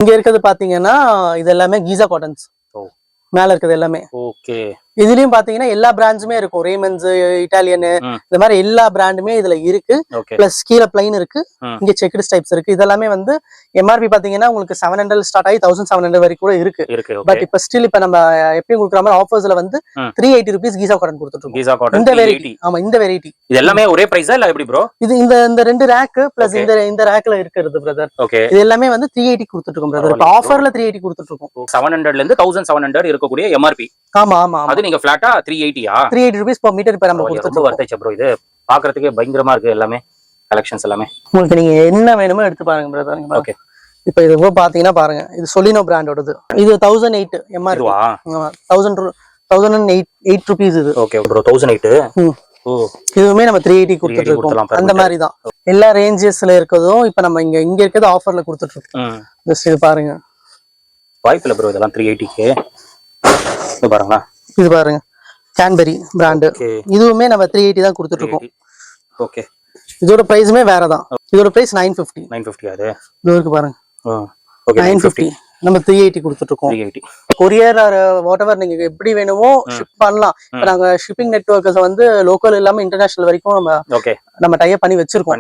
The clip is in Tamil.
இங்க இருக்கிறது பாத்தீங்கன்னா இது எல்லாமே கீசா காட்டன்ஸ். மேல இருக்குது எல்லாமே. ஓகே. இதுலயும் பாத்தீங்கன்னா எல்லா பிராண்ட்ஸுமே இருக்கும். ரேமன்ஸ், இட்டாலியன், இந்த மாதிரி எல்லா பிராண்டுமே இதுல இருக்கு. பிளஸ் கீழே பிளைன் இருக்கு, இங்க செக்குடு ஸ்டைப்ஸ் இருக்கு. இதெல்லாமே வந்து எம்ஆர்பி பாத்தீங்கன்னா உங்களுக்கு 700 ஸ்டார்ட் ஆகி 1700 வரைக்கும் கூட இருக்கு. பட் இப்ப ஸ்டில் இப்ப நம்ம எப்பயும் கொடுக்குற மாதிரி ஆஃபர்ஸ்ல வந்து 380 rupees கீசா காட்டன் கொடுத்துட்டு இந்த வெரைட்டி. ஆமா, இந்த வெரைட்டி இது எல்லாமே ஒரே பிரைஸா இல்ல எப்படி ப்ரோ? இது இந்த ரெண்டு ரேக் பிளஸ் இந்த ரேக்ல இருக்கிறது பிரதர். இது எல்லாமே வந்து 380 கொடுத்துட்டு இருக்கோம் பிரதர். இப்ப ஆஃபர்ல 380 கொடுத்துட்டு இருக்கோம். 700 ல இருந்து 1700 இருக்கக்கூடிய எம்ஆர்பி. ஆமா ஆமா. அது நீங்க ஃபிளாட்டா 380 380 rupees per meter இப்ப நம்ம கொடுத்துட்டு வர்த்தேச்ச ப்ரோ. இது பாக்குறதுக்கே பயங்கரமா இருக்கு. எல்லாமே கலெக்ஷன்ஸ் எல்லாமே உங்களுக்கு நீங்க என்ன வேணுமோ எடுத்து பாருங்க பிரதர். ஓகே. இப்ப இது பாத்தீங்கன்னா பாருங்க, இது சொலினோ பிராண்டோடது. இது 1008 எம்ஆர்பி. 1008 rupees இது. Okay bro. 1008. இதுவுமே நம்ம 380 கொடுத்துட்டு இருக்கோம். அந்த மாதிரி தான் எல்லா ரேஞ்சஸ்ல இருக்கதும் இப்ப நம்ம இங்க இருக்கிறது ஆஃபர்ல கொடுத்துட்டு இருக்கோம். ஜஸ்ட் இது பாருங்க. வாய்ப்பில்லை ப்ரோ இதெல்லாம் 380க்கு. இது பாருங்க, இது பாருங்க கேன்பெரி பிராண்ட். இதுவுமே நம்ம 380 தான் கொடுத்துட்டு இருக்கோம். ஓகே. இதோட பிரைஸுமே வேற தான். இதோட பிரைஸ் 950. 950 அது. இது இருக்கு பாருங்க. ஓகே. 950 நம்ம 380 கொடுத்துட்டு இருக்கோம். 380 கொரியர் ஆர் வாட்எவர் நீங்க எப்படி வேணுமோ ஷிப் பண்ணலாம். இப்ப நாங்க ஷிப்பிங் நெட்வொர்க்ஸ் வந்து லோக்கல் இல்லாம இன்டர்நேஷனல் வரைக்கும் நம்ம டை அப் பண்ணி வச்சிருக்கோம்.